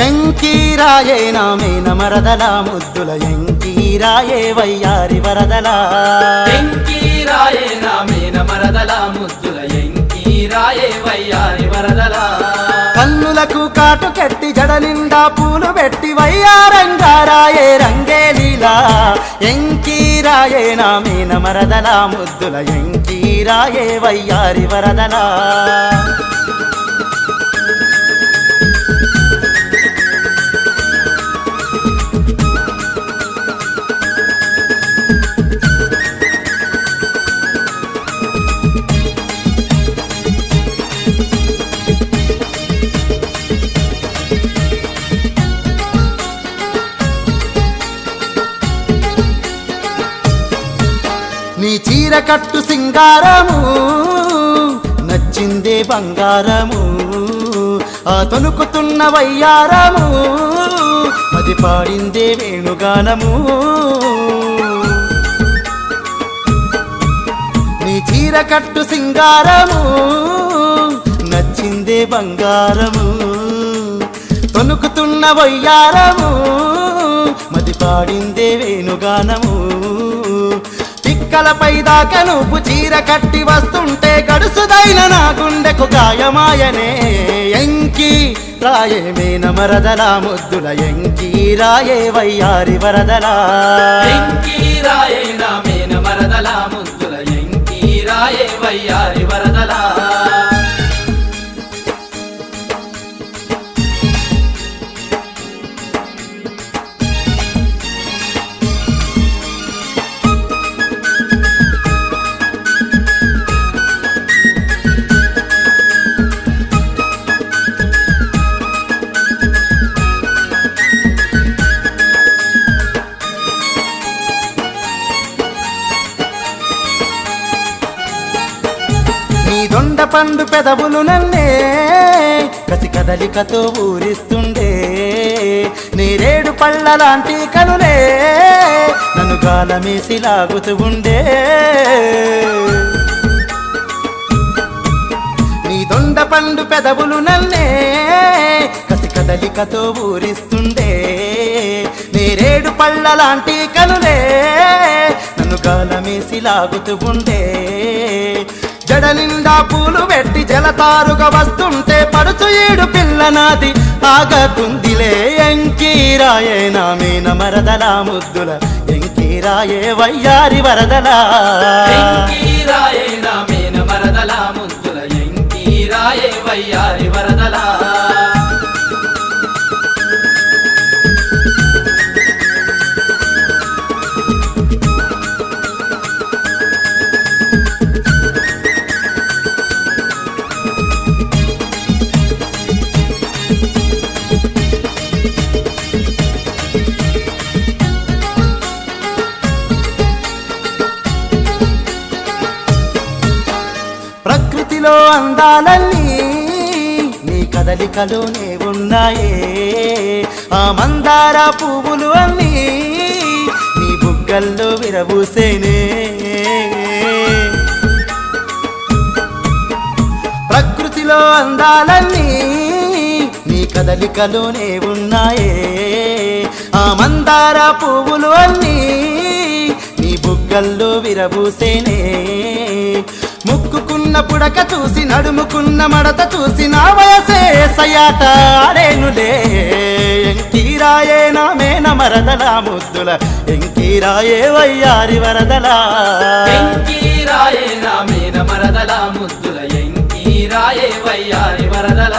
ఎంకీరాయే నామేన మరదల ముద్దుల ఎంకీరాయే వయ్యారి వరదల ఎంకీరాయే నామేన మరదల ముద్దుల ఎంకీరాయే వయ్యారి వరదల కన్నులకు కాటు కెట్టి జడ నిండా పూలు పెట్టి వయ్యారంగారాయే రంగేలీలా ఎంకీరాయే నామేన మరదల ముద్దుల ఎంకీరాయే వయ్యారి వరదల నీ చీర కట్టు సింగారము నచ్చిందే బంగారము ఆ తొనుకుతున్న వయ్యారము అది పాడిందే వేణుగానము నీ చీర కట్టు సింగారము నచ్చిందే బంగారము తొనుకుతున్న వయ్యారము మది పాడిందే వేణుగానము పిక్కలపై దాకా నువ్వు చీర కట్టి వస్తుంటే గడుసుదైన నా గుండెకు గాయమాయనే ఎంకి రాయే మేన మరదల ముద్దుల ఎంకి రాయే వయ్యారి వరదల ఎంకీరాయే నామేన మరదల ముద్దుల ఎంకీరాయే వయ్యారి వరదల నీ దొండ పండు పెదవులు నన్నే కసి కదలికతో ఊరిస్తుండే నేరేడు పళ్ళ లాంటి కనులే నన్ను గాలమేసి లాగుతూ ఉండే నీ దొండ పండు పెదవులు నన్నే కసి కదలికతో ఊరిస్తుండే నేరేడు పళ్ళ లాంటి కనులే నన్ను గాలమేసి లాగుతూ ఉండే జడ నిండా పూలు పెట్టి జలతారుగా వస్తుంటే పడుచు ఏడు పిల్ల నాది ఆగకుందిలే ఎంకీరాయే నామేన మరదల ముద్దుల ఎంకీరాయే వయ్యారి వరదల ఎంకీరాయే నామేన మరదల ముద్దుల ఎంకీరాయే వయ్యారి వరదల ప్రకృతిలో అందాలన్నీ నీ కదలికలోనే ఉన్నాయే ఆ మందార పువ్వులు అన్నీ నీ బుగ్గల్లో విరబూసేనే ప్రకృతిలో అందాలన్నీ నీ కదలికలోనే ఉన్నాయే ఆ మందార పువ్వులు అన్నీ నీ బుగ్గల్లో విరబూసేనే ముక్కుకున్న పుడక చూసి నడుముకున్న మడత చూసి నా వయసే సయాట ఆడేనులే ఎంకీరాయే నామేన మరదల ముద్దుల ఎంకీరాయే వయ్యారి వరదల ఎంకీరాయే నామేన మరదల ముద్దుల ఎంకీరాయే వయ్యారి వరదల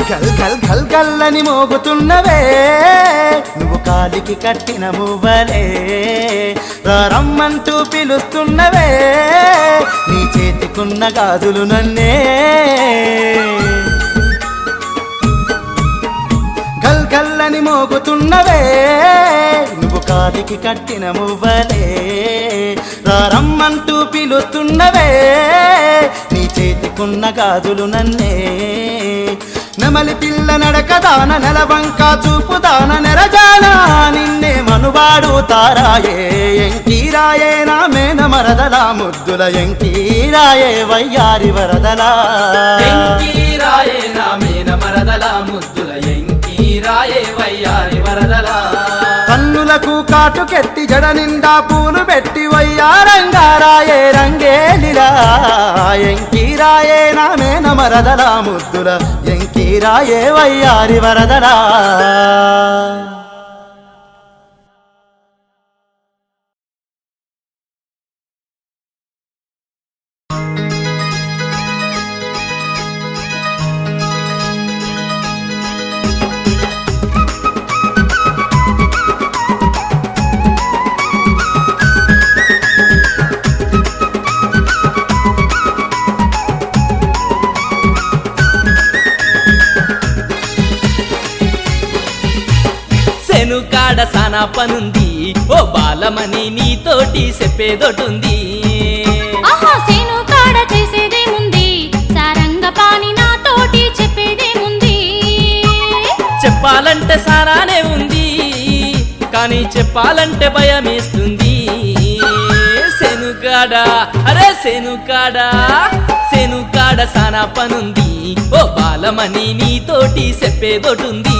గల్ గల్ గల్ గల్లని మోగుతున్నవే నువ్వు కాలికి కట్టిన మువ్వలే రమ్మంటూ పిలుస్తున్నవే నీ చేతికున్న గాజులు నన్నే గల్ గల్లని మోగుతున్నవే నువ్వు కాలికి కట్టిన మువ్వలే రారమ్మంటూ పిలుస్తున్నవే నీ చేతికున్న గాజులు నన్నే నెమలి పిల్ల నడకదాన నెలవంక చూపుదాన నెరజాన నిన్నే మనువాడుతారాయే ఎంకీరాయే నా మేన మరదలా ముద్దుల ఎంకీరాయే వయ్యారి వరదలా ఎంకీరాయే నా మేన మరదలా ముద్దుల ఎంకీరాయే వయ్యారి వరదలా కన్నులకు కాటుకెట్టి జడ నిండా పూలు పెట్టి వయ్యారంగారాయే రంగేలిరా ఎంకీరాయే నా మేన మరదలా ముద్దుల ఎంకీరాయే వయ్యారి వరదలా సెనుకాడ సానా పనుంది ఓ బాలమని నీతోటి చెప్పేదోటుంది ఆహా సేను కాడ చేసేదేముంది సారంగ పాని నాతోటి చెప్పేదేముంది చెప్పాలంటే సారానే ఉంది కానీ చెప్పాలంటే భయమేస్తుంది సెనుకాడ అరే సెనుకాడ సెనుకాడ సానా పనుంది ఓ బాలమని నీతోటి చెప్పేదోటుంది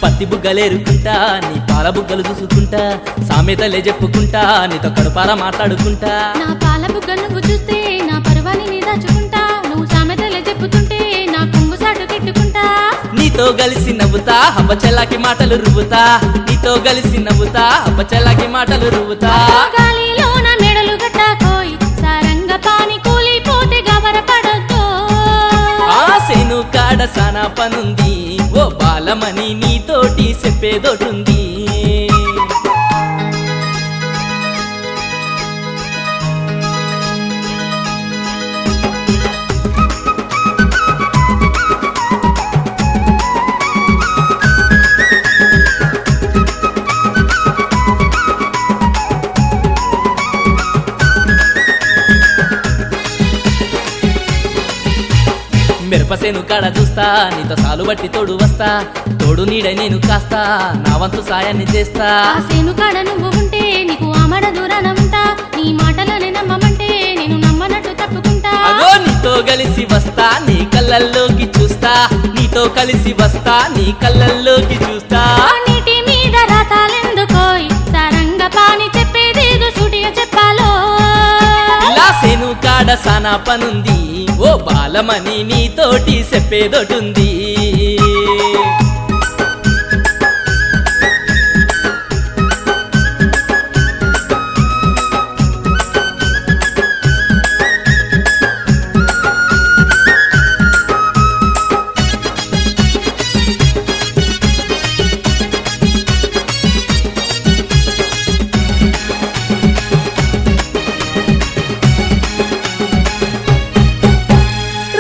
పత్తి బుగ్గలేరుకుంటా నీ పాల బుగ్గలు చూసుకుంటా సామెతలే చెప్పుకుంటా నీతో కడుపారా మాట్లాడుకుంటా నా పాల బుగ్గ నువ్వు చూస్తే నా పరువాని నీ దాచుకుంటా నువ్వు సామెతలే చెప్పుతుంటే నా కొంగు సాటు కెట్టుకుంటా నీతో కలిసి నవ్వుతా అబ్బచెల్లాకి మాటలు రువ్వుతా నీతో కలిసి నవ్వుతా అబ్బచెల్లాకి మాటలు రువ్వుతా గాలిలో నా మెడలు గట్టాకోయ్ సారంగ పాని కూలిపోతే గవరపడొద్దు ఆ సెనుకాడ సానా పనుంది ఓ బాలమని నీతోటి చెప్పేదోటుంది మిరపసేను కాడ చూస్తా నీతో సాలు బట్టి తోడు వస్తా తోడు నీడై నేను కాస్తా నా వంతు సాయాన్ని చేస్తా ఆ సేను కాడ నువ్వు ఉంటే నీకు ఆమడ దూరాన ఉంటా నీ మాటలనే నమ్మమంటే నేను నమ్మనట్టు తప్పుకుంటా అగో నీతో కలిసి వస్తా నీ కళ్ళల్లోకి చూస్తా నీతో కలిసి వస్తా నీ కళ్ళల్లోకి చూస్తా నీటి మీద రాతాలెందుకోయ్ సారంగ పాని చెప్పేదేదో సూటిగా చెప్పాలో ఇలా సేను కాడ సానా పనుంది ఓ బాలమని నీతోటి చెప్పేదోటుంది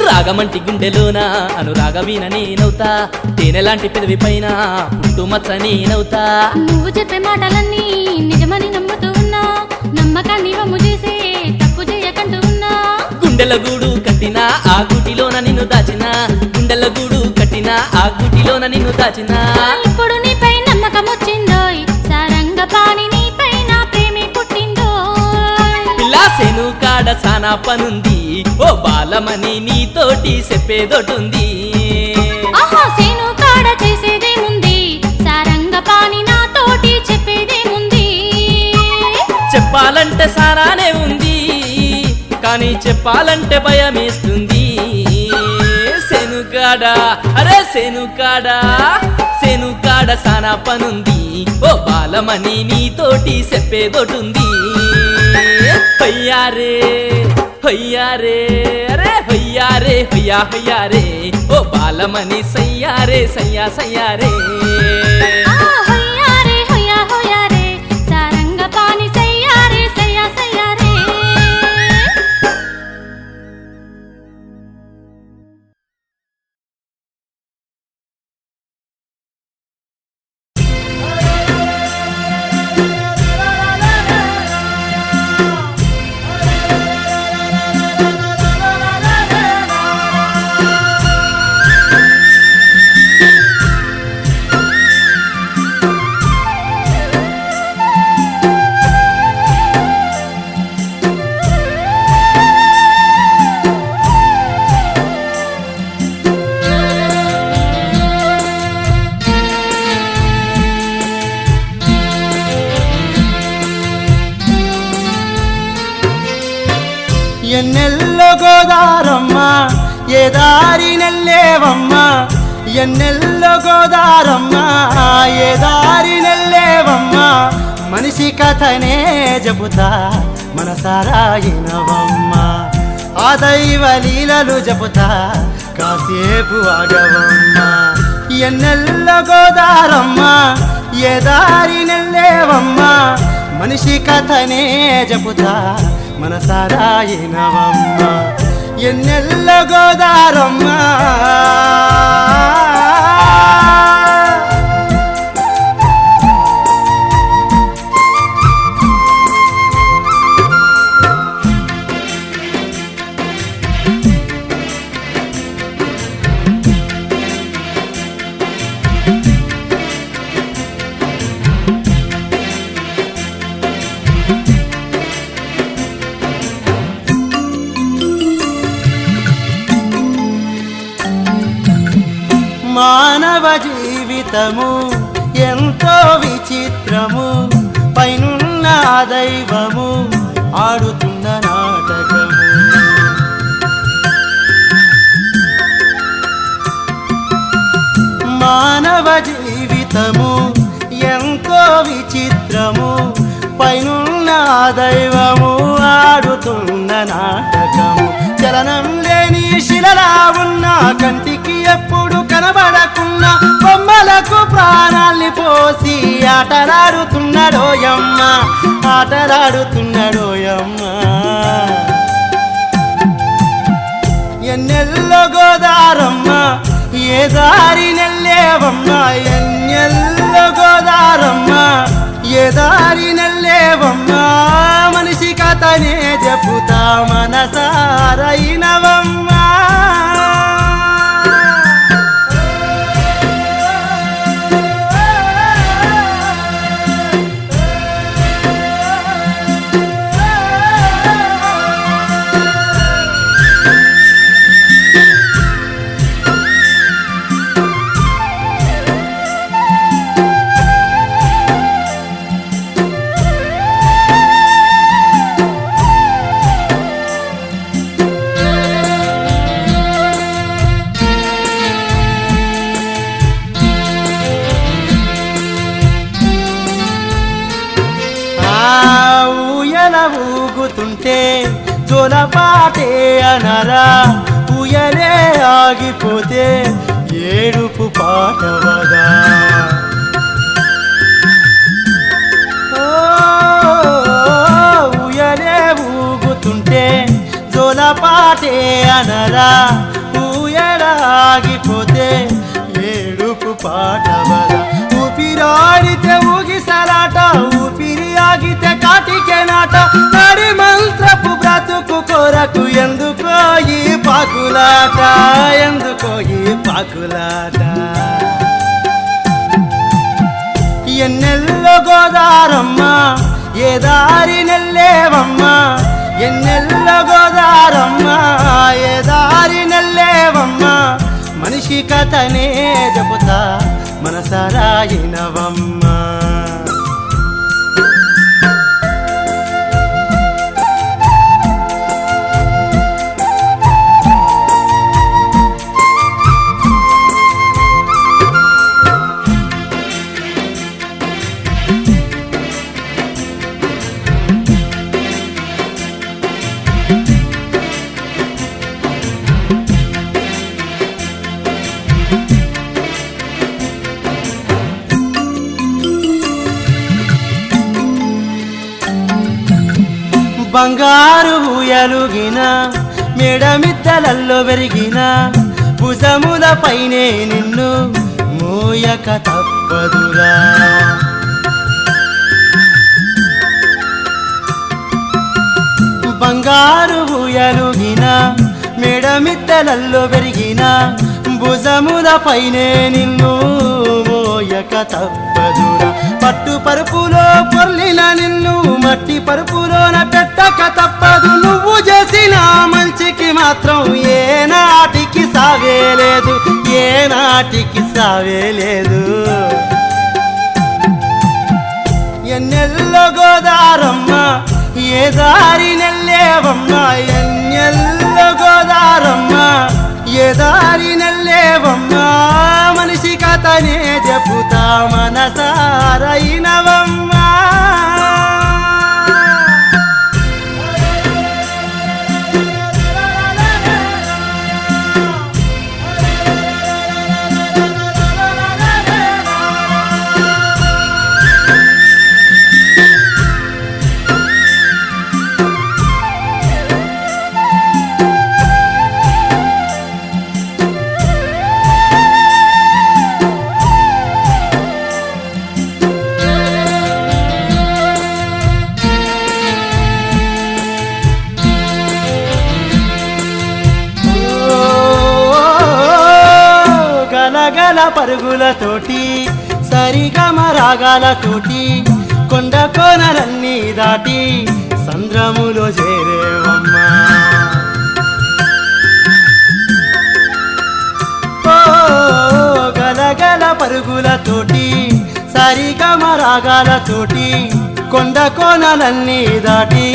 రాగమంటి గుండెలోన అనురాగవీన నేనవుతా తేనెలాంటి పెదవి పైన పుట్టుమచ్చ నేనవుతా నువ్వు చెప్పే మాటలన్నీ నిజమని నమ్ముతూ ఉన్నా నమ్మకాన్ని వమ్ము చేసే తప్పు చేయకంటూ ఉన్నా గుండెల గూడు కట్టిన ఆ గుటిలోన నిన్ను దాచిన గుండెల గూడు కట్టిన ఆ గుటిలోన నిన్ను దాచిన ఇప్పుడు నీపై నమ్మకం వచ్చిందోయ్ సారంగ పాని నీపై నా ప్రేమే పుట్టిందోయ్ పిల్లా సేను కాడ సానా పనుంది ఓ బాలమని నీతోటి చెప్పేదోటుంది ఆహా సేను కాడ చేసేదేముంది సారంగ పాని నాతోటి చెప్పేదేముంది చెప్పాలంటే సారానే ఉంది కానీ చెప్పాలంటే భయమేస్తుంది సెనుకాడ అరే సెనుకాడ సెనుకాడ సానా పనుంది ఓ బాలమణి నీతోటి చెప్పేదోటుంది హొయ్యారే హొయ్యారే అరే హొయ్యారే హొయ్యా హొయ్యారే ఓ బాలమణి సయ్యారే సయ్యా సయ్యారే ఆ హొయ్యారే హొయ్యా హొయ్యారే సారంగపాణి సయ్యారే సయ్యా సయ్యారే ఎన్నెల్లో గోదారమ్మ ఏ దారి నెల్లేవమ్మ ఎన్నెల్లో గోదారమ్మ ఏ దారి నెల్లేవమ్మ మనిషి కథనే చెబుతా మనసారాయినవమ్మ ఆ దైవ లీలలు చెబుతా కాసేపు ఆగవమ్మ ఎన్నెల్లో గోదారమ్మ ఏ దారి నెల్లేవమ్మ మనిషి కథనే చెబుతా మనసారాయినవమ్మ ఎన్నెల్ల గోదారమ్మ మానవ జీవితము ఎంతో విచిత్రము పైనున్న దైవము ఆడుతున్న నాటకము మానవ జీవితము ఎంతో విచిత్రము పైనున్న దైవము ఆడుతున్న నాటకము చలనం లేని శిలలా ఉన్న కంటికి ఎప్పుడు కనబడకున్న బొమ్మలకు ప్రాణాల్ని పోసి ఆటలాడుతున్నాడోయమ్మ ఆటలాడుతున్నాడోయమ్మ ఎన్నెల్లో గోదారమ్మ ఏ దారి నెల్లేవమ్మ ఎన్నెల్లో గోదారమ్మ ఏ దారి నెల్లేవమ్మ మనిషి కథనే చెబుతా మనసారైనవమ్మ ఊగుతుంటే జోలపాటే అనరా ఉయలే ఆగిపోతే ఏడుపు పాటవగా ఉయలే ఊగుతుంటే జోలపాటే అనరా ఉయల ఆగిపోతే ఏడుపు పాటవగా ఊపిరాడితే ఊగిసలాట ఊపిరి ఆగితే కాటికే నాట నడి మంత్రపు బ్రతుకు కొరకు ఎందుకో ఈ పాకులాట ఎందుకో ఈ పాకులాట ఎన్నెల్లో గోదారమ్మ ఏ దారి నెల్లేవమ్మ ఎన్నెల్లో గోదారమ్మ ఏ దారి నెల్లేవమ్మ మనిషి కథనే చెబుతా మనసారాయినవమ్మ బంగారు ఊయలుగిన మేడమిద్దలల్లో పెరిగిన భుజముల పైనే నిన్ను మోయక తప్పదురా బంగారు ఊయలుగిన మేడమిద్దలల్లో పెరిగిన భుజముల పైనే నిన్ను మోయక తప్పదురా పట్టు పరుపులో పొర్లిన నిన్ను మట్టి పరుపులోన పెట్టక తప్పదు నువ్వు చేసిన మంచికి మాత్రం ఏ నాటికి సావేలేదు ఏ నాటికి సావేలేదు ఎన్నెల్లో గోదారమ్మ ఏ దారి నెల్లేవమ్మ ఎన్నెల్లో గోదారమ్మ ఏ దారి నెల్లేవమ్మ మనిషి కథనే చెబుతా మనసారైనవమ్మ గలగల పరుగులతోటి సరిగమ రాగాలతోటి కొండ కోనలన్నీ దాటి సంద్రములో చేరేవమ్మా ఓ గలగల పరుగులతోటి సరిగమ రాగాలతోటి కొండ కోనలన్నీ దాటి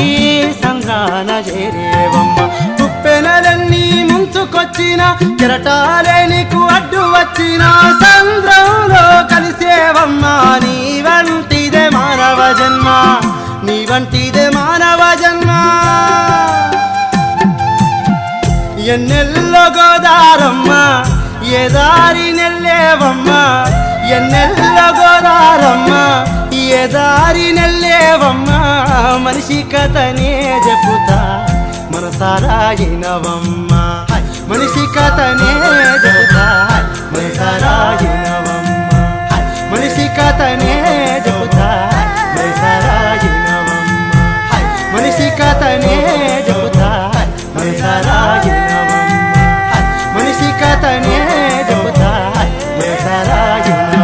సంద్రాన చేరేవమ్మ కుప్పెనలన్నీ ముంచుకొచ్చిన కెరటాలే నీకు అడ్డు వచ్చిన సంద్రంలో కలిసేవమ్మా నీ వంటిదే మానవ జన్మ నీ వంటిదే మానవ జన్మ ఎన్నెల్లో గోదారమ్మ ఏ దారి నెల్లేవమ్మ ఎన్నెల్లో గోదారమ్మ ఏ దారి నెల్లేవమ్మ మనిషి కథనే చెబుతా మనసారాయినవమ్మ మనిషి కథనే చెబుతా మనసారాయినవమ్మ మనిషి కథనే చెబుతా మనసారాయినవమ్మ మనిషి కథనే చెబుతా మనసారాయినవమ్మ మనిషి కథనే చెబుతా మనసారాయినవమ్మ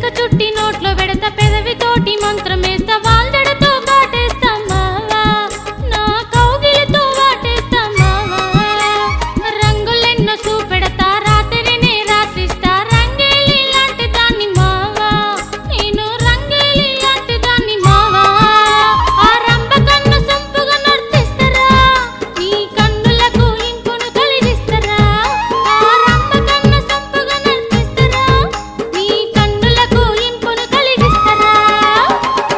చిలక చుట్టి నోట్లో పెడతా పెదవితోటి మంత్రమేస్తా వాళ్ళడతో కాటేస్తా మావా నా కౌగిలితో వాటేస్తా మావా రంగులెన్నో చూపెడతా రాత్రినే రాసిస్తా రంగేలి లాంటి దాన్ని మావా నేను రంగేలి లాంటి దాన్ని మావా ఆ రంభ కన్ను సంపుగా నర్తిస్తరా నీ కన్నులకు ఇంపును కలిగిస్తరా ఆ రంభ కన్ను సంపుగా నర్తిస్తరా నీ కన్నులకు ఇంపును కలిగిస్తరా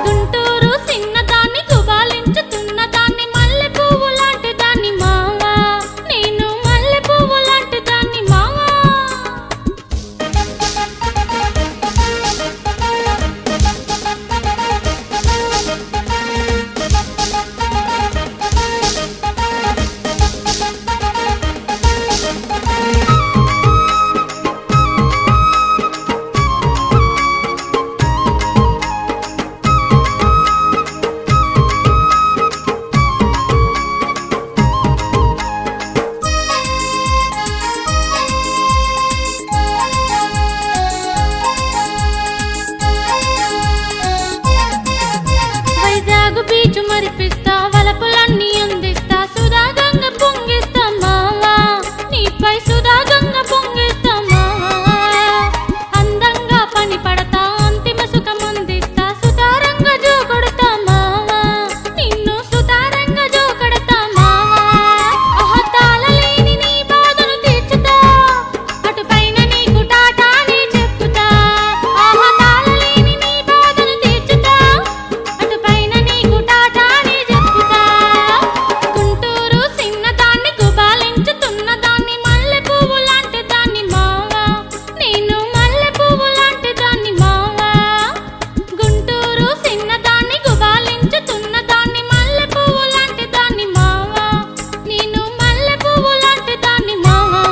గుంటూరు చిన్నదాన్ని గుబాలించుతున్న దాన్ని మల్లె పువ్వు లాంటి దాన్ని మావా నేను మల్లె పువ్వు లాంటి దాన్ని మావా వైజాగు బీచ్ మరిపిస్తా వలపులన్నీ అందిస్తా సుధాగంగ పొంగిస్తా మావా నీపై సుధాగంగ పొంగిస్తా మావా అందంగా పని పడతా అంతిమ సుఖం అందిస్తా సుతారంగ జో కొడతా మావా నిన్ను సుతారంగ జో కొడతా మావా అహతాలలేని నీ బాధను తీర్చుతా అటుపైన నీకు టాటాని చెప్పుతా అహతాలలేని నీ బాధను తీర్చుతా అటుపైన నీకు టాటాని చెప్పుతా గుంటూరు చిన్నదాన్ని గుబాలించుతున్న దాన్ని మల్లె పువ్వు లాంటి దాన్ని మావా నేను మల్లె పువ్వు లాంటి దాన్ని మావా గుంటూరు చిన్నదాన్ని గుబాలించుతున్న దాన్ని మల్లె పువ్వు లాంటి దాన్ని మావా నేను మల్లె పువ్వు లాంటి దాన్ని మావా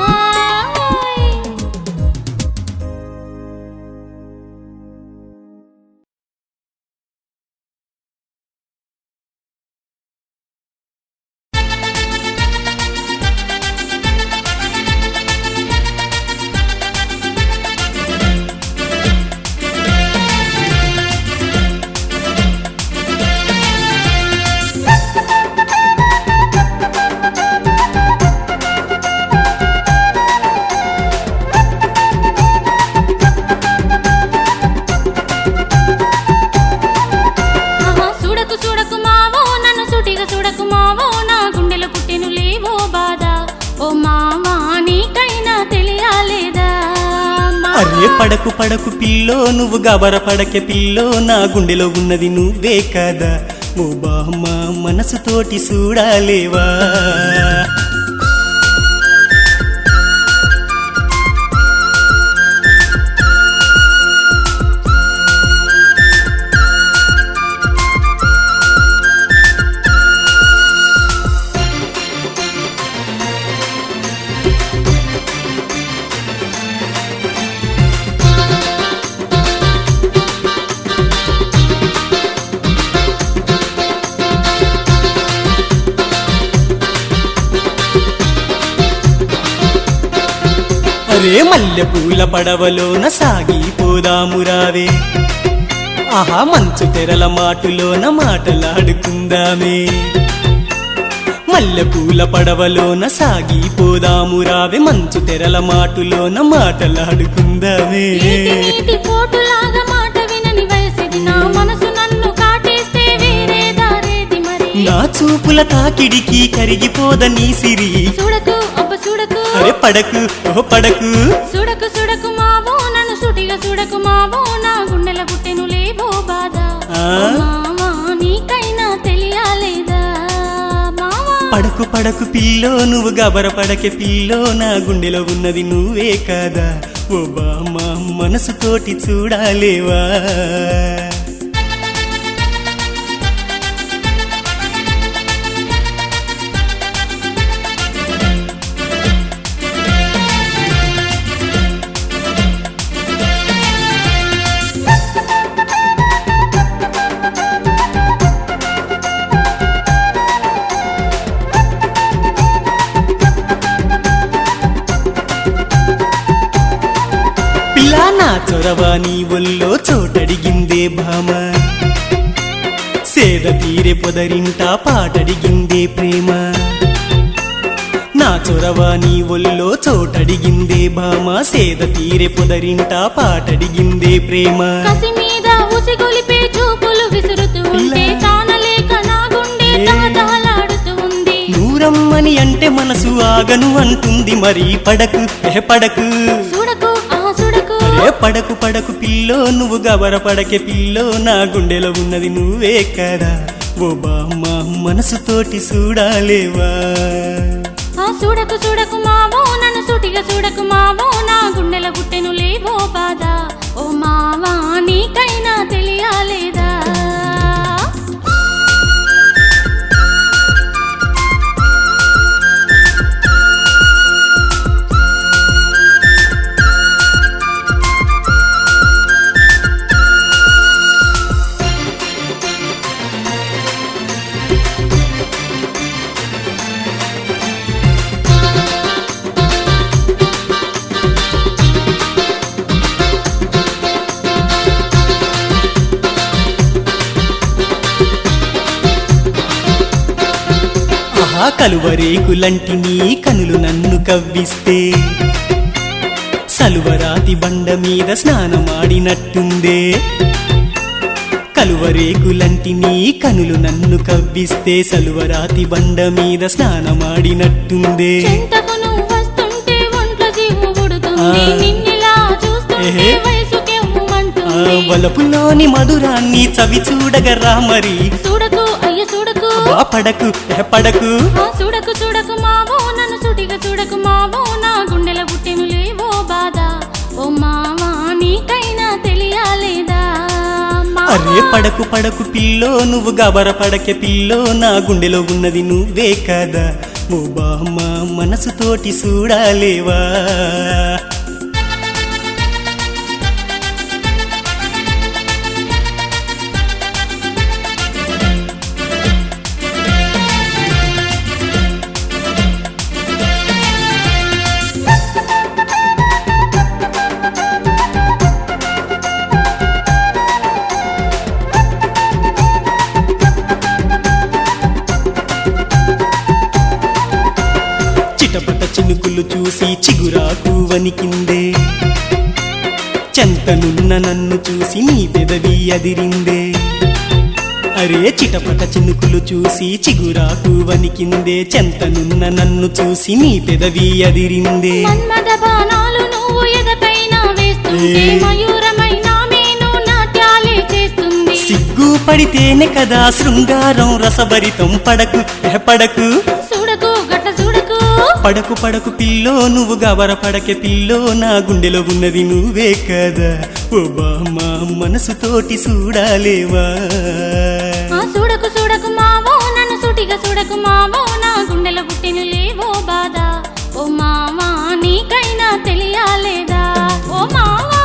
చూడకు చూడకు మావో నన్ను సుటిగా చూడకు మావో నా గుండెలో పుట్టెను లేవో బాధ ఓ మావా నీకైనా తెలియాలేదా అరే పడకు పడకు పిల్లో నువ్వు గబర పడకే పిల్లో నా గుండెలో ఉన్నది నువ్వే కదా ఓ బామ్మ మనసుతోటి చూడాలేవా అరే మల్లె పూల పడవలోన సాగిపోదామురావే ఆహా మంచు తెరల మాటులోన మాటలాడుకుందామే మల్లె పూల పడవలోన సాగిపోదామురావే మంచు తెరల మాటులోన మాటలాడుకుందామే నీటి పోటులాగా మాట వినని వయసిది నా మనసు నన్ను కాటేస్తే వేరే దారేది మరి నా చూపుల తాకిడికి కరిగిపోద నీ సిరి చూడకు అబ్బ చూడకు అరే పడకు ఓ పడకు చూడకు చూడకు మావో నన్ను సుటిగా చూడకు మావో నా గుండెల పుట్టెను లేవో బాధ ఆ? ఓ మావా నీకైనా తెలియాలేదా మావా పడకు పడకు పిల్లో నువ్వు గబర పడకే పిల్లో నా గుండెలో ఉన్నది నువ్వే కదా ఓ బామ్మ మనసుతోటి చూడాలేవా చొరవ నీ ఒల్లో చోటడిగిందే భామ సేద తీరే పొదరింట పాటడిగిందే ప్రేమ నా చొరవ నీ ఒల్లో చోటడిగిందే భామ సేద తీరే పొదరింట పాటడిగిందే ప్రేమ కసి మీద ఉసిగొలిపే చూపులు విసురుతూ ఉంటే తానలేక నా గుండె తహతహలాడుతూ ఉంది నూరమ్మని అంటే మనసు ఆగను అంటుంది మరి పడకు పడకు చూడకు చూడకు అరే పడకు పడకు పిల్లో నువ్వు గబర పడకే పిల్లో నా గుండెలో ఉన్నది నువ్వే కదా ఓ బామ్మ మనసుతోటి చూడాలేవా చూడకు చూడకు మావో నన్ను సూటిగా చూడకు మావో నా గుండెల గుట్టెను లేవో బాధ ఓ మావా నీకైనా తెలియాలేదా కలువరేకులంటి నీ కనులు నన్ను కవ్విస్తే సలువరాతి బండ మీద స్నానమాడినట్టుందే కలువరేకులంటి నీ కనులు నన్ను కవ్విస్తే సలువరాతి బండ మీద స్నానమాడినట్టుందే చెంతకు నువ్వు వస్తుంటే ఒంట్లో జీవు ఉడుతుంది నిన్నిలా చూస్తుంటే వయసుకెవ్వుమంటుంది వలపులోని మధురాన్ని చవి చూడగరా మరి చూడకు అయ్య చూడకు పడకు పడకు చూడకు చూడకు మావో నన్ను సుటిగా చూడకు మావో నా గుండెల పుట్టెను లేవో బాధ ఓ మావా నీకైనా తెలియాలేదా అరే పడకు పడకు పిల్లో నువ్వు గబర పడకే పిల్లో నా గుండెలో ఉన్నది నువ్వే కదా ఓ బామ్మ మనసుతోటి చూడాలేవా చిటపట చినుకులు చూసి చిగురాకు వణికిందే చెంతనున్న నన్ను చూసి నీ పెదవి అదిరిందే అరే చిటపట చినుకులు చూసి చిగురాకు వణికిందే చెంతనున్న నన్ను చూసి నీ పెదవి అదిరిందే మన్మథ బాణాలు నువ్వు ఎదపైన వేస్తుంటే మయూరమైన మేను నాట్యాలే చేస్తుంది సిగ్గు పడితేనే కదా శృంగారం రసభరితం పడకు పడకు చూడకు గట్ట చూడకు పడకు పడకు పిల్లో నువ్వు గబర పడకే పిల్లో నా గుండెలో ఉన్నది నువ్వే కదా ఓ బామ్మ మనసుతోటి చూడాలేవా చూడకు చూడకు మావో నన్ను సుటిగా చూడకు మావో నా గుండెల పుట్టెను లేవో బాధ ఓ మావా నీకైనా తెలియాలేదా ఓ మావా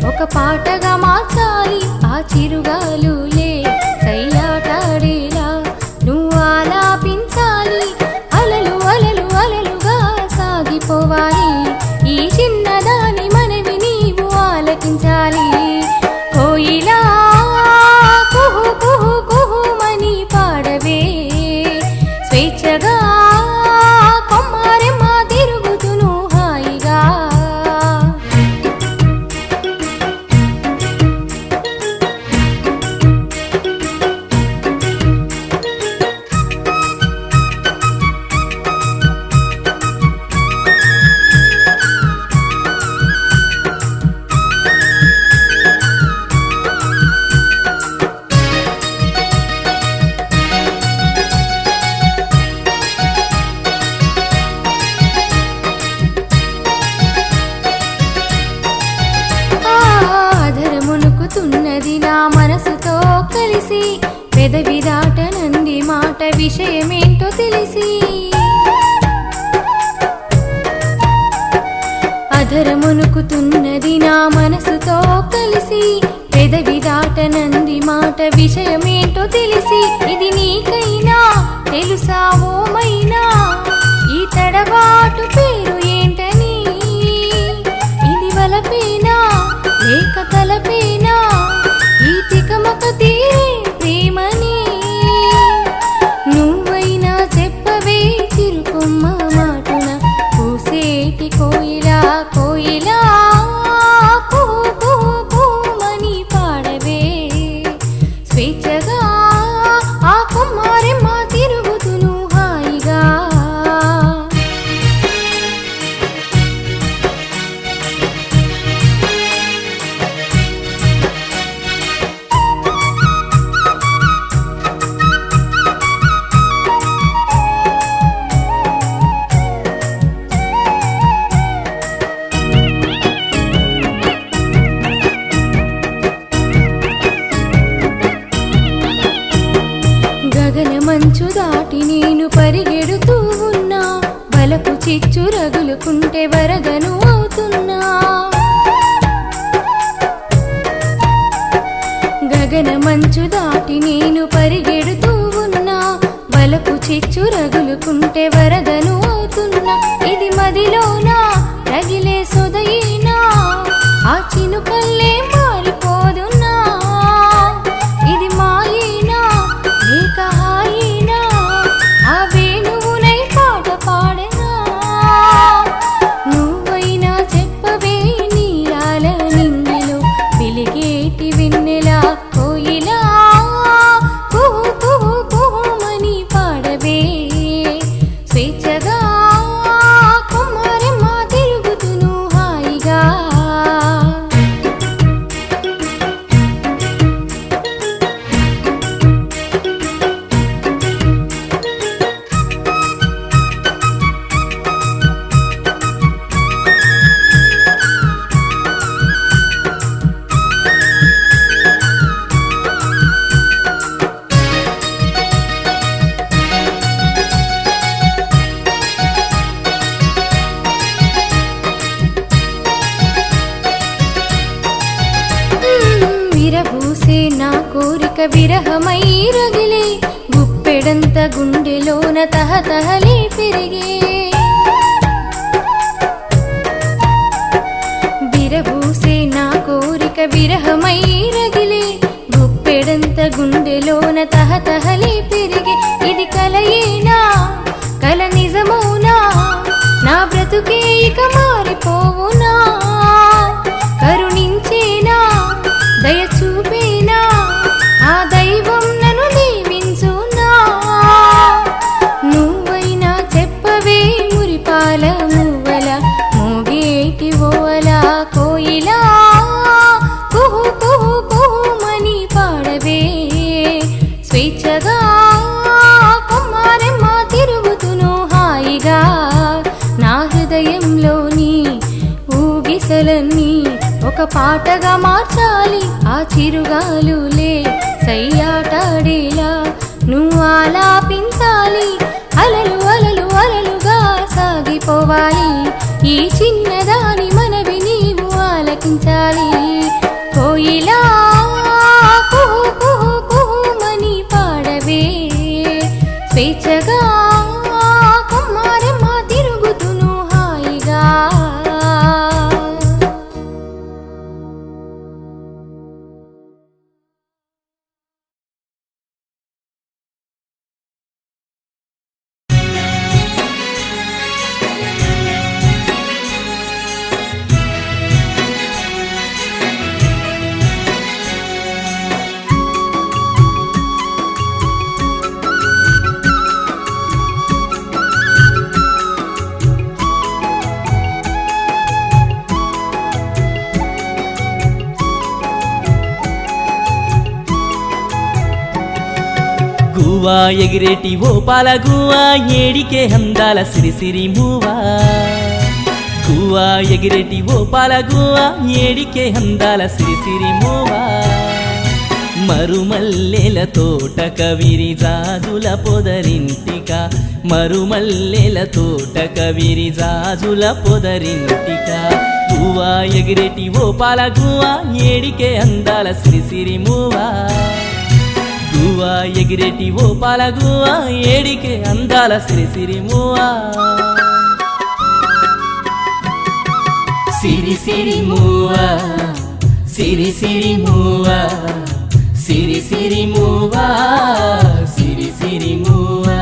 ఒక పాటగా మార్చాలి ఆ చిరుగాలులే సయ్యాటాడేలా నువ్వు ఆలాపించాలి అలలు అలలు అలలుగా సాగిపోవాలి ఈ చిన్నదాని మనవి నీవు ఆలకించాలి కోయిలా కుహు కుహు కుహుమని పాడవే స్వేచ్ఛగా కొమ్మారెమ్మ తిరుగుతును హాయిగా కలిసి పెదవి దాటనంది మాట విషయమేంటో తెలిసి అధరమునుకుతున్నది నా మనసుతో కలిసి పెదవి దాటనంది మాట విషయమేంటో తెలిసి ఇది నీకైనా తెలుసా ఓమైనా ఈ తడబాటు పేరు ఏంటని ఇది వలపేనా లేక కలపేనా ఈ తికమక తీరే ప్రేమని నువ్వైనా చెప్పవే చిరుకొమ్మ మాటున పూసేటి కోయిలా కోయిలా కూమని పాడవే స్వేచ్ఛగా ఆ కొమ్మారెమ్మ తిరుగుతును హాయిగా గగన మంచు దాటి నేను పరిగెడుతూ ఉన్నా బలపు చిచ్చు రగులుకుంటే వరదను అవుతున్నా గగన మంచు దాటి నేను పరిగెడుతూ ఉన్నా బలపు చిచ్చు రగులుకుంటే వరదను అవుతున్నా ఇది మదిలోనా రగిలే సొదయేనా ఆ చినుకల్లే మారిపోదున్నా ఇది మాయేనా లేక హాయేనా ఆ వేణువునై పాట పాడనా నువ్వైనా చెప్పవే నీరాల నింగిలో వెలిగేటి వెన్నెలా కోయిలా కుహుమని పాడవే స్వేచ్ఛగా కొమ్మరెమ్మ తిరుగుతును హాయిగా విరబూసే నా కోరిక విరహమై రగిలే గుప్పెడంత గుండెలోన తహతహలే పెరిగే విరబూసే నా కోరిక విరహమై రగిలే గుప్పెడంత గుండెలోన తహతహలే పెరిగే ఇది కలయేనా కల నిజమౌనా నా బ్రతుకే ఇక మారిపోవునా కరుణించేనా దయ చూపేనా ఆ దైవం నన్ను దీవించునా నువ్వైనా చెప్పవే మురిపాల మువ్వల మోగేటి ఓల కోయిలా కుహుమని పాడవే స్వేచ్ఛగా కొమ్మారెమ్మ తిరుగుతును హాయిగా నా హృదయంలోని ఊగిసలన్నీ ఒక పాటగా మార్చాలి ఆ చిరుగాలులే సయ్యాటాడేలా నువ్వు ఆలాపించాలి అలలు అలలు అలలుగా సాగిపోవాలి ఈ చిన్నదాని మనవి నీవు ఆలకించాలి కోయిలా కుహుమని పాడవే స్వేచ్ఛగా కొమ్మారెమ్మ తిరుగుతును హాయిగా గువ్వా ఎగిరేటి ఓ పాల గువ్వా ఏడికే హందాల సిరిసిరి మూవా గువ్వా ఎగిరేటి ఓ పాల గువ్వా ఏడికే హందాల సిరిసిరి మూవా మరుమల్లెల తోట కవిరి జాజుల పొదరింటిక మరుమల్లెల తోట కవిరి జాజుల పొదరింటిక గువ్వా ఎగిరెటి ఓ పాల గువ్వా ఏడికే అందాల సిరిసిరి మూవా గువ్వా ఎగిరెటి ఓ పాల గువ్వా ఏడికే అందాల సిరిసిరి మూవా సిరి సిరి మూవా సిరి సిరి మూవా సిరి సిరి మూవా సిరి సిరి మూవా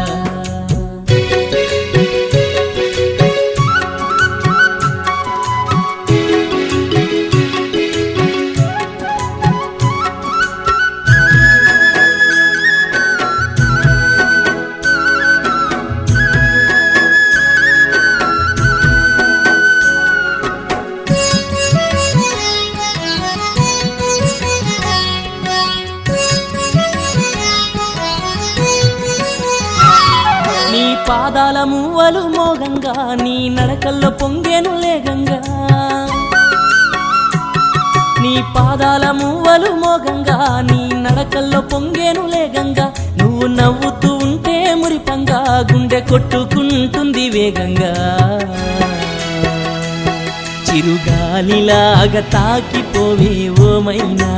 నీ పాదాల మువ్వలు మోగంగా నీ నడకల్లో పొంగేను లేగంగా నీ పాదాల మువ్వలు మోగంగా నీ నడకల్లో పొంగేను లేగంగా నువ్వు నవ్వుతూ ఉంటే మురిపంగా గుండె కొట్టుకుంటుంది వేగంగా చిరుగాలిలాగా తాకిపోవే ఓమైనా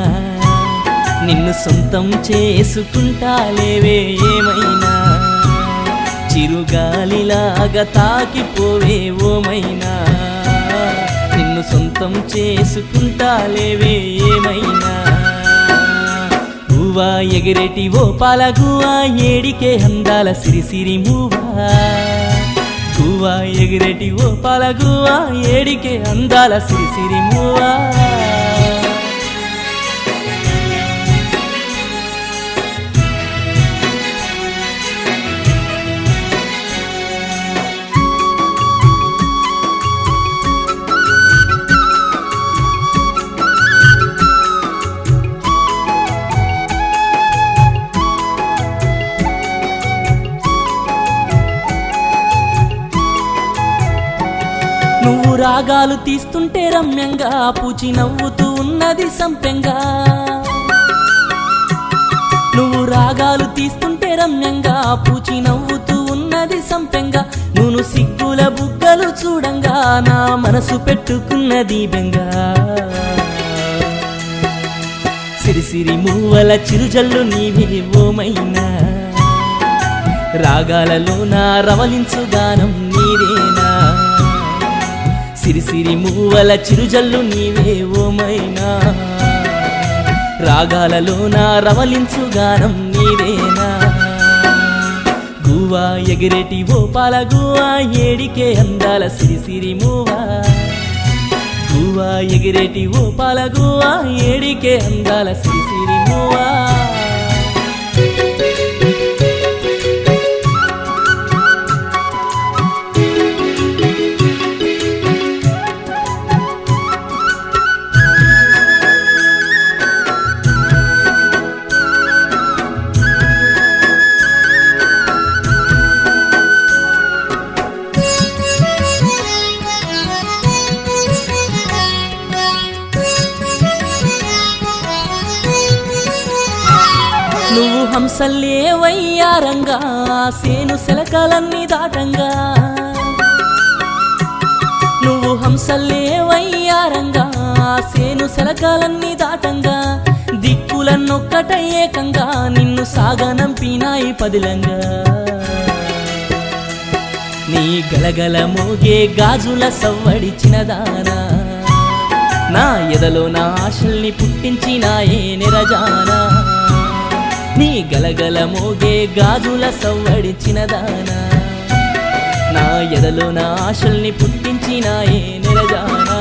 నిన్ను సొంతం చేసుకుంటాలేవే ఏమైనా చిరుగాలిలాగా తాకిపోవే ఓమైనా నిన్ను సొంతం చేసుకుంటాలేవే ఏమైనా గువ్వా ఎగిరెటి ఓ పాల గువ్వా ఏడికే అందాల సిరిసిరి మూవా గువ్వా ఎగిరెటి ఓ పాల గువ్వా ఏడికే అందాల సిరిసిరి మూవా నువ్వు రాగాలు తీస్తుంటే రమ్యంగా పూచి నవ్వుతూ ఉన్నది సంపెంగా నువ్వు రాగాలు తీస్తుంటే రమ్యంగా పూచి నవ్వుతూ ఉన్నది సంపెంగా నువ్వు సిగ్గుల బుగ్గలు చూడంగా నా మనసు పెట్టుకున్నది బెంగా సిరిసిరి మూవల చిరుజల్లు నీవే ఓమైనా రాగాలలో నా రవలించు గానం నీదేనా సిరిసిరి మూవల చిరుజల్లు నీవే ఓమైనా రాగాలలో నా రవలించు గానం నీదేనా గువ్వా ఎగిరెటి ఓ పాల గువ్వా ఏడికే అందాల సిరిసిరి మూవా గువ్వా ఎగిరెటి ఓ పాల గువ్వా ఏడికే అందాల సిరిసిరి మూవా నువ్వు హంసల్లే వయ్యారంగా సేను శలకాలన్నీ దాటంగా నువ్వు హంసల్లే వయ్యారంగా సేను శలకాలన్నీ దాటంగా దిక్కులన్నొక్కట ఏకంగా నిన్ను సాగనంపినాయి పదిలంగా నీ గలగల మోగే గాజుల సవ్వడిచినదానా నా ఎదలో నా ఆశల్ని పుట్టించినాయే నిరజానా నీ గలగల మోగే గాజుల సవ్వడిచినదానా నా ఎదలో నా ఆశల్ని పుట్టించినాయే నిరజానా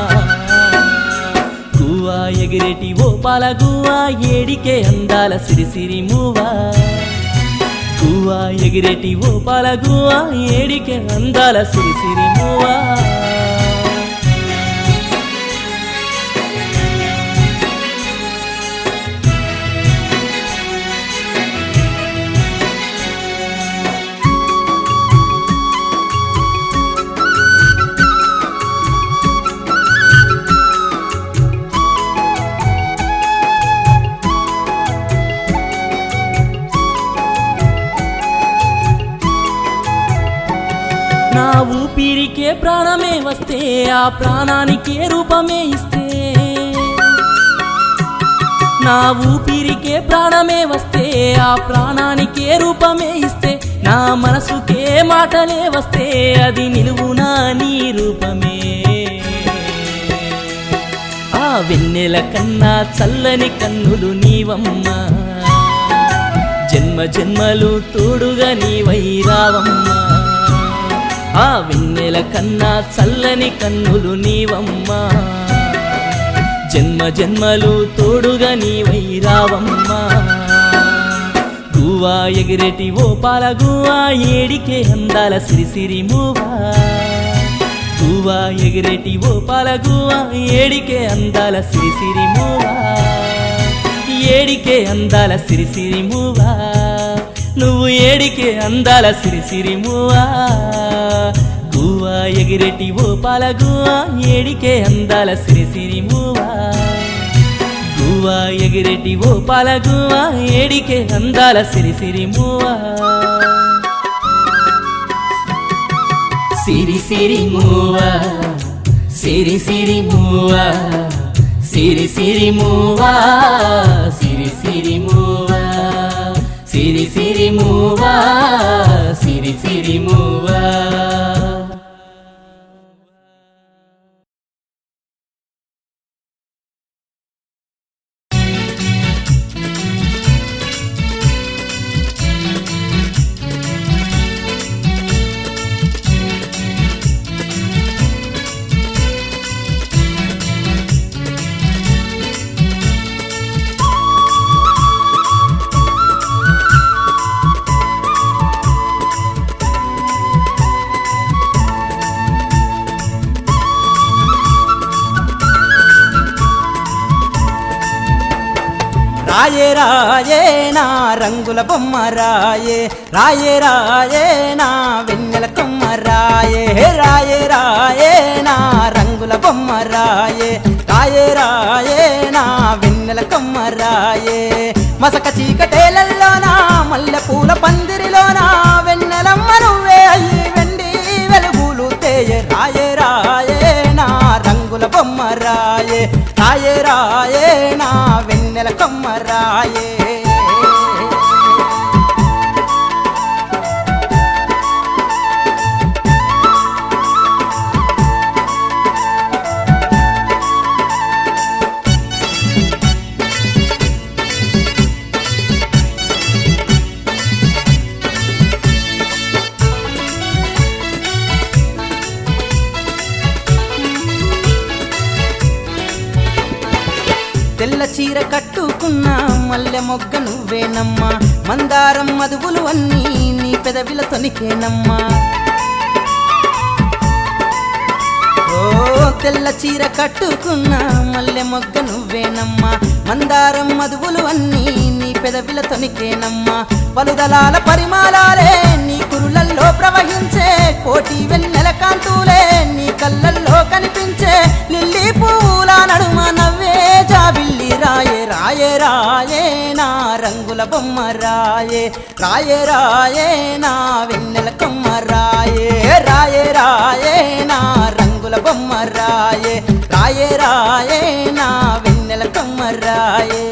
గువ్వా ఎగిరెటి ఓ పాల గువ్వా ఏడికే అందాల సిరిసిరి మూవా గువ్వా ఎగిరెటి ఓ పాల గువ్వా ఏడికే అందాల సిరిసిరి మూవా ప్రాణమే వస్తే ఆ ప్రాణానికే రూపమే ఇస్తే నా ఊపిరికే ప్రాణమే వస్తే ఆ ప్రాణానికే రూపమే ఇస్తే నా మనసుకే మాటలే వస్తే అది నిలువునా నీ రూపమే ఆ వెన్నెల కన్నా చల్లని కన్నులు నీవమ్మా జన్మ జన్మలు తోడుగా నీవై రావమ్మా ఆ వెన్నెల కన్నా చల్లని కన్నులు నీవమ్మా జన్మ జన్మలు తోడుగా నీవై రావమ్మా గువ్వా ఎగిరెటి ఓ పాల గువ్వా ఏడికే అందాల సిరిసిరి మూవా గువ్వా ఎగిరెటి ఓ పాల గువ్వా ఏడికే అందాల సిరిసిరి మూవా ఏడికే అందాల సిరిసిరి మూవా నువ్వు ఏడికే అందాల సిరిసిరి మూవా గువ్వా ఎగిరెటి ఓ పాల గువ్వా ఏడికే అందాల సిరిసిరి మూవా గువ్వా ఎగిరెటి ఓ పాల గువ్వా ఏడికే అందాల సిరిసిరి మూవా సిరి సిరి మూవా సిరి సిరి మూవా సిరి సిరి మూవా సిరి సిరి మూవా సిరి సిరి మూవా సిరి సిరి మూవా రాయే రాయే నా రంగుల బొమ్మ రాయే రాయే రాయే నా వెన్నెల కొమ్మ రాయే రాయే రాయే నా రంగుల బొమ్మ రాయే రాయే రాయే నా వెన్నెల కొమ్మ రాయే మసక చీకటేలల్లోనా మల్లె పూల పందిరిలోనా వెన్నెలమ్మ నువ్వే అయ్యి వెండి వెలుగులు తేయే రాయే రాయే నా రంగుల బొమ్మ రాయే రాయే రాయే నా వెన్నెల కొమ్మ రాయే తెల్ల చీర కట్టుకున్న మల్లె మొగ్గ నువ్వేనమ్మా మందారం మధువులు అన్నీ నీ పెదవిల తొనికేనమ్మా ఓ తెల్ల చీర కట్టుకున్న మల్లె మొగ్గ నువ్వేనమ్మా మందారం మధువులు అన్నీ నీ పెదవిల తొనికేనమ్మా పలుదలాల పరిమాలాలే నీ కురులల్లో ప్రవహించే కోటి వెన్నెల కాంతులే నీ కళ్ళల్లో కనిపించే లిల్లీ పూల నడుమ నవ్వే జాబిల్లి రాయే రాయే రాయే నా రంగుల బొమ్మ రాయే రాయే రాయే నా వెన్నెల కొమ్మ రాయే రాయే రాయే నా రంగుల బొమ్మ రాయే రాయే రాయే నా వెన్నెల కొమ్మ రాయే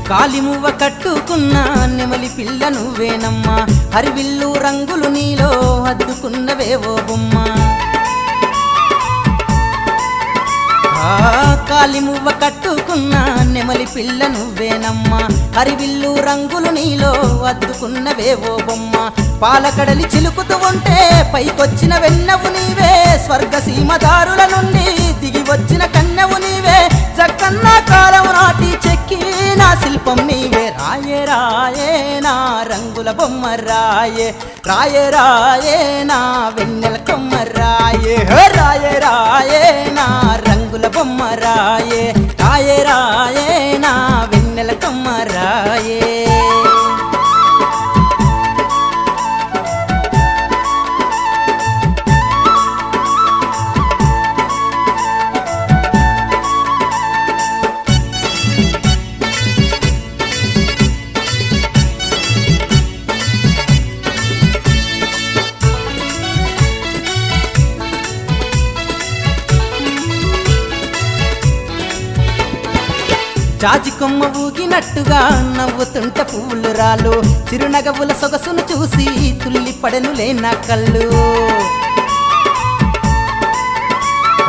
కాలిమువ్వ కట్టుకున్న నెమలి పిల్ల నువ్వేనమ్మా హరివిల్లు రంగులు నీలో అద్దుకున్నవేవో బొమ్మ కాలిమువ్వ కట్టుకున్న నెమలి పిల్ల నువ్వేనమ్మా హరివిల్లు రంగులు నీలో అద్దుకున్నవేవో బొమ్మ పాలకడలి చిలుకుతూ ఉంటే పైకొచ్చిన వెన్నవు నీవే స్వర్గసీమ దారుల నుండి దిగి వచ్చిన కన్నెవు నీవే జక్కన్న కాలం నాటి చెక్కి నా శిల్పం నీవే రాయే రాయే నా రంగుల బొమ్మ రాయే రాయే రాయే నా వెన్నెల కొమ్మ రాయే హే రాయే రాయే నా రంగుల బొమ్మ రాయే రాయే రాయే నా వెన్నెల కమ్మ రాయే జాజి కొమ్మ ఊగినట్టుగా నవ్వుతుంట పువ్వులు రాలు చిరునగవుల సొగసును చూసి తుల్లి పడనులే నా కళ్ళు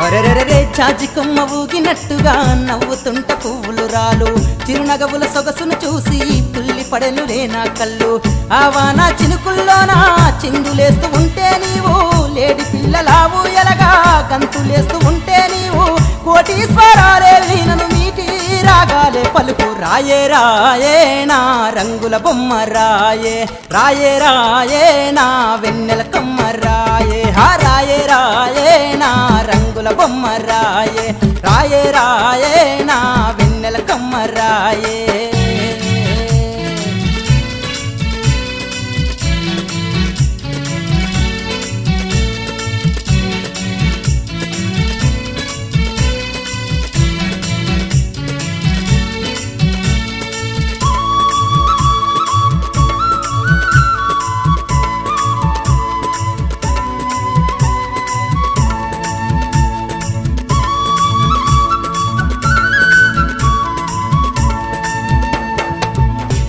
అరెరెరెరే జాజి కొమ్మ ఊగినట్టుగా నవ్వుతుంట పువ్వులు రాలు చిరునగవుల సొగసును చూసి తుల్లి పడనులే నా కళ్ళు ఆవానా చినుకుల్లోనా చిందులేస్తూ ఉంటే నీవు లేడి పిల్లలావు ఎలగా గంతులేస్తూ ఉంటే నీవు కోటీశ్వరాలే వీణను మీటి రాగాలే పలుకు రాయే రాయే నా రంగుల బొమ్మ రాయే రాయే రాయే నా వెన్నెల కమ్మ రాయే హా రాయే రాయే నా రంగుల బొమ్మ రాయే రాయే రాయే నా వెన్నెల కమ్మ రాయే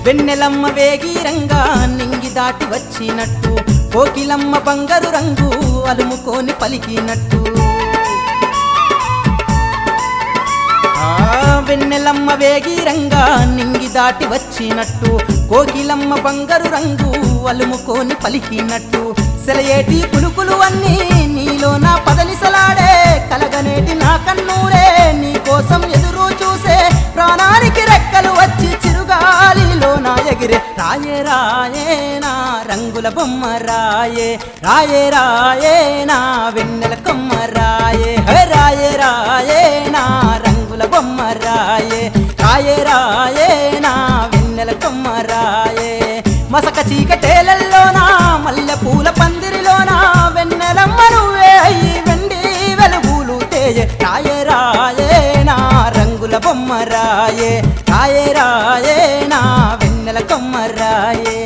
వెన్నెలమ్మ వేగిరంగా నింగి దాటి వచ్చినట్టు కోకిలమ్మ బంగారు రంగు అలుముకొని పలికినట్టు వెన్నెలమ్మ వేగిరంగా నింగి దాటి వచ్చినట్టు కోకిలమ్మ బంగారు రంగు అలుముకొని పలికినట్టు సెలయేటి పులుకులు అన్నీ నీలో నా పదనిసలాడే కలగనేటి నా కన్నూరే నీ కోసం ఎదురు చూసే ప్రాణానికి రెక్కలు వచ్చి చిరుగాలిలో నా ఎగిరే రాయే రాయే నా రంగుల బొమ్మ రాయే రాయే రాయే నా వెన్నెల కొమ్మ రాయే హే రాయే రాయే నా రంగుల బొమ్మ రాయే రాయే రాయే నా వెన్నెల కొమ్మ రాయే మసక చీకటేలల్లోనా మల్లె పూల పందిరిలోనా వెన్నెలమ్మ నువ్వే అయ్యి వెండి వెలుగులు తేజే రాయే రాయే నా రంగుల బొమ్మ రాయే రాయే రాయే నా వెన్నెల కొమ్మ రాయే